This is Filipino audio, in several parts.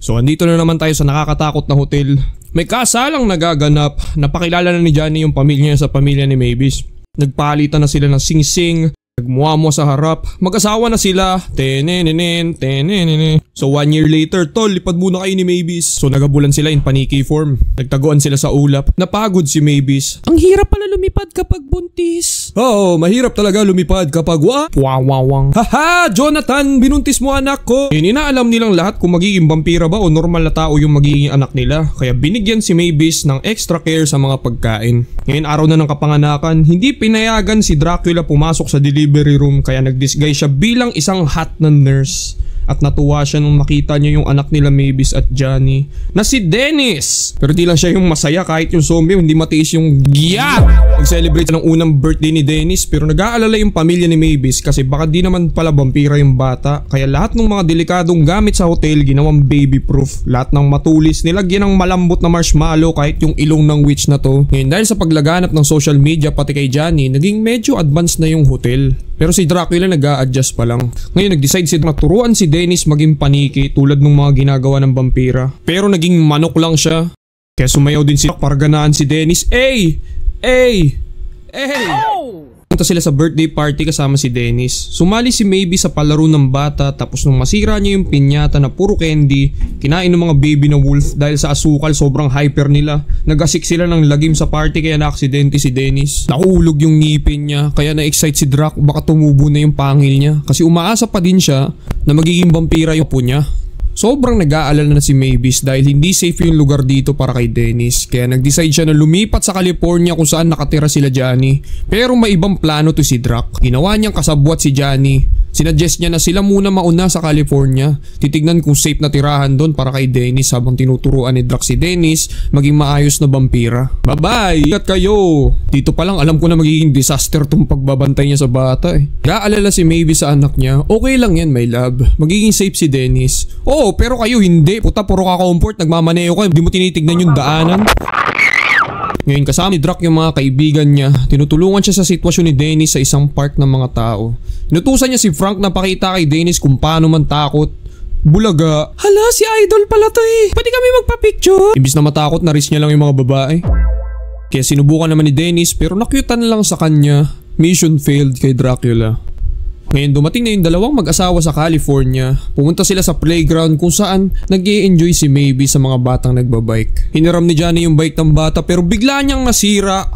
So andito na naman tayo sa nakakatakot na hotel. May kasalang nagaganap. Napakilala na ni Johnny yung pamilya niya sa pamilya ni Mavis. Nagpalitan na sila ng sing-sing. Nagmuamo sa harap. Mag-asawa na sila. Tenenenen. So 1 year later, tol, lipad muna kayo ni Mavis. So nagabulan sila in paniki form. Nagtaguan sila sa ulap. Napagod si Mavis. Ang hirap pala lumipad kapag buntis. Oo, mahirap talaga lumipad kapag wawawang. Haha, Jonathan, binuntis mo anak ko. Inaalam nilang lahat kung magiging vampira ba o normal na tao yung magiging anak nila. Kaya binigyan si Mavis ng extra care sa mga pagkain. Ngayon araw na ng kapanganakan, hindi pinayagan si Dracula pumasok sa delivery room kaya nag-disguise siya bilang isang hot na nurse. At natuwa siya nung makita niya yung anak nila Mavis at Johnny na si Dennis. Pero di lang siya yung masaya kahit yung zombie hindi matiis yung giyak. Nag-celebrate ng unang birthday ni Dennis pero nag-aalala yung pamilya ni Mavis kasi baka di naman pala vampira yung bata. Kaya lahat ng mga delikadong gamit sa hotel ginawang baby proof. Lahat ng matulis nilagyan ng malambot na marshmallow kahit yung ilong ng witch na to. Ngayon dahil sa paglaganap ng social media pati kay Johnny naging medyo advanced na yung hotel. Pero si Dracula nag-a-adjust pa lang. Ngayon nag-decide si turuan si Dennis maging paniki tulad ng mga ginagawa ng vampira. Pero naging manok lang siya. Kaya sumayaw din si Doc para ganaan si Dennis. Ay! Punta sila sa birthday party kasama si Dennis. Sumali si Mavis sa palaro ng bata tapos nung masira niya yung pinyata na puro candy, kinain ng mga baby na wolf dahil sa asukal sobrang hyper nila. Nagasik sila ng lagim sa party kaya na-aksidente si Dennis. Nahulog yung ngipin niya kaya na-excite si Drac baka tumubo na yung pangil niya kasi umaasa pa din siya na magiging vampira yung apo niya. Sobrang nag-aalala na si Mavis dahil hindi safe yung lugar dito para kay Dennis kaya nag-decide siya na lumipat sa California kung saan nakatira sila Johnny. Pero may ibang plano to si Drac. Ginawa niyang kasabwat si Johnny. Sinuggest niya na sila muna mauna sa California. Titignan kung safe na tirahan doon para kay Dennis habang tinuturuan ni Drac si Dennis maging maayos na vampira. Bye-bye! Ingat kayo! Dito pa lang alam ko na magiging disaster tong pagbabantay niya sa bata eh. Nag-aalala si Mavis sa anak niya. Okay lang yan my love. Magiging safe si Dennis. Oo, pero kayo hindi. Puta, puro ka-comfort. Nagmamaneo ka. Hindi mo tinitignan yung daanan. Ngayon kasama ni Drac yung mga kaibigan niya. Tinutulungan siya sa sitwasyon ni Dennis sa isang park ng mga tao. Inutusan niya si Frank na pakita kay Dennis kung paano man takot. Bulaga. Hala, si Idol pala to eh. Pwede kami magpa-picture? Imbis na matakot, na-risk niya lang yung mga babae. Kaya sinubukan naman ni Dennis pero nakyutan lang sa kanya. Mission failed kay Dracula. Ngayon dumating na yung dalawang mag-asawa sa California. Pumunta sila sa playground kung saan nag-i-enjoy si Mavis sa mga batang nagbabike. Hiniram ni Johnny yung bike ng bata pero bigla niyang nasira.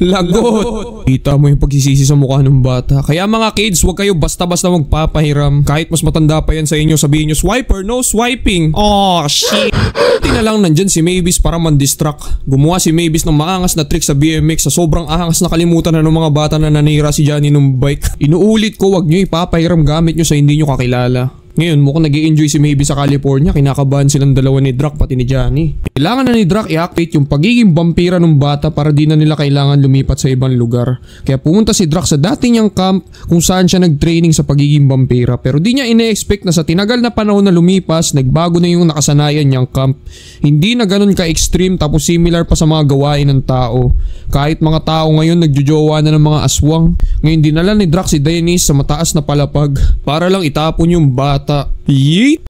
Lagot! Kita mo yung pagsisisi sa mukha ng bata. Kaya mga kids, huwag kayo basta-basta magpapahiram. Kahit mas matanda pa yan sa inyo, sabihin nyo, swiper, no swiping. Oh, shit! Buti na lang nandyan si Mavis para man-distract. Gumawa si Mavis ng maangas na trick sa BMX sa sobrang ahas na kalimutan na ng mga bata na nanira si Johnny ng bike. Inuulit ko, huwag nyo ipapahiram gamit nyo sa hindi nyo kakilala. Ngayon mukhang nag-i-enjoy si Mavis sa California, kinakabahan silang dalawa ni Drac pati ni Johnny. Kailangan na ni Drac i-activate yung pagiging vampira ng bata para di na nila kailangan lumipat sa ibang lugar. Kaya pumunta si Drac sa dati niyang camp kung saan siya nag-training sa pagiging vampira. Pero di niya ine-expect na sa tinagal na panahon na lumipas, nagbago na yung nakasanayan niyang camp. Hindi na ganun ka-extreme tapos similar pa sa mga gawain ng tao. Kahit mga tao ngayon nagjojowa na ng mga aswang. Ngayon dinala ni Drac si Dennis sa mataas na palapag para lang itapon yung bata. Yeet!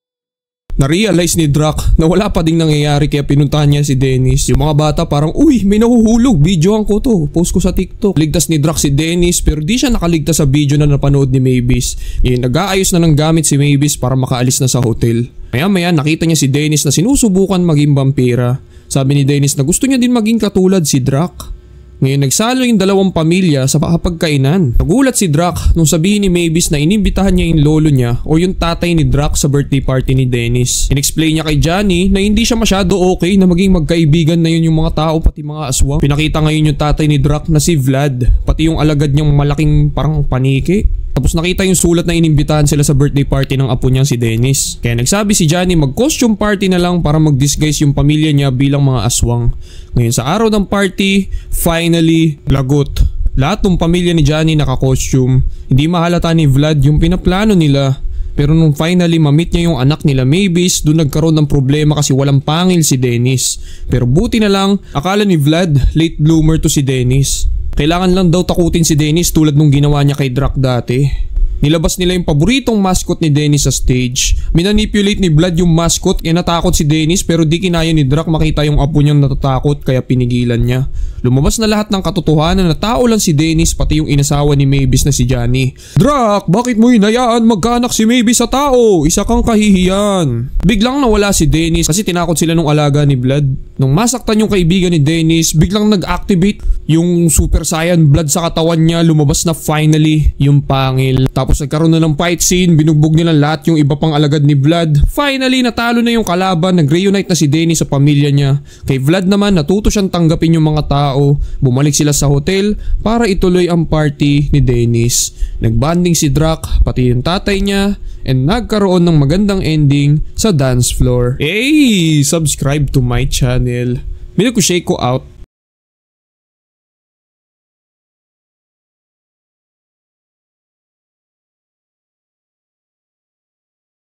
Na-realize ni Drac na wala pa ding nangyayari kaya pinuntahan niya si Dennis. Yung mga bata parang, uy, may nahuhulog, videoan ko to, post ko sa TikTok. Ligtas ni Drac si Dennis pero di siya nakaligtas sa video na napanood ni Mavis. Ngayon nag-aayos na ng gamit si Mavis para makaalis na sa hotel. Maya-maya nakita niya si Dennis na sinusubukan maging vampira. Sabi ni Dennis na gusto niya din maging katulad si Drac. Ngayon nagsalo yung dalawang pamilya sa pagkainan. Nagulat si Drac nung sabihin ni Mavis na inimbitahan niya yung lolo niya o yung tatay ni Drac sa birthday party ni Dennis. In-explain niya kay Johnny na hindi siya masyado okay na maging magkaibigan na yun yung mga tao pati mga aswang. Pinakita ngayon yung tatay ni Drac na si Vlad, pati yung alagad niyang malaking parang paniki. Tapos nakita yung sulat na inimbitahan sila sa birthday party ng apo niya si Dennis. Kaya nagsabi si Johnny mag-costume party na lang para mag-disguise yung pamilya niya bilang mga aswang. Ngayon sa araw ng party, finally, lagot. Lahat ng pamilya ni Johnny naka-costume. Hindi mahalata ni Vlad yung pinaplano nila. Pero nung finally ma-meet niya yung anak nila Mavis, doon nagkaroon ng problema kasi walang pangil si Dennis. Pero buti na lang, akala ni Vlad late bloomer to si Dennis. Kailangan lang daw takutin si Dennis tulad nung ginawa niya kay Drac dati. Nilabas nila yung paboritong mascot ni Dennis sa stage. Minanipulate ni Vlad yung mascot kaya natakot si Dennis pero di kinaya ni Drac makita yung apo niyang natatakot kaya pinigilan niya. Lumabas na lahat ng katotohanan na tao lang si Dennis pati yung inasawa ni Mavis na si Johnny. Drac, bakit mo hinayaan magkaanak si Mavis sa tao? Isa kang kahihiyan. Biglang nawala si Dennis kasi tinakot sila nung alaga ni Vlad. Nung masaktan yung kaibigan ni Dennis, biglang nag-activate yung Super Saiyan blood sa katawan niya. Lumabas na finally yung pangil. Tapos nagkaroon na ng fight scene, binugbog nila lahat yung iba pang alagad ni Vlad. Finally natalo na yung kalaban, nag-reunite na si Dennis sa pamilya niya. Kay Vlad naman natuto siyang tanggapin yung mga tao. Bumalik sila sa hotel para ituloy ang party ni Dennis. Nagbanding si Drac pati yung tatay niya and nagkaroon ng magandang ending sa dance floor. Hey! Subscribe to my channel. Milko Shake ko out.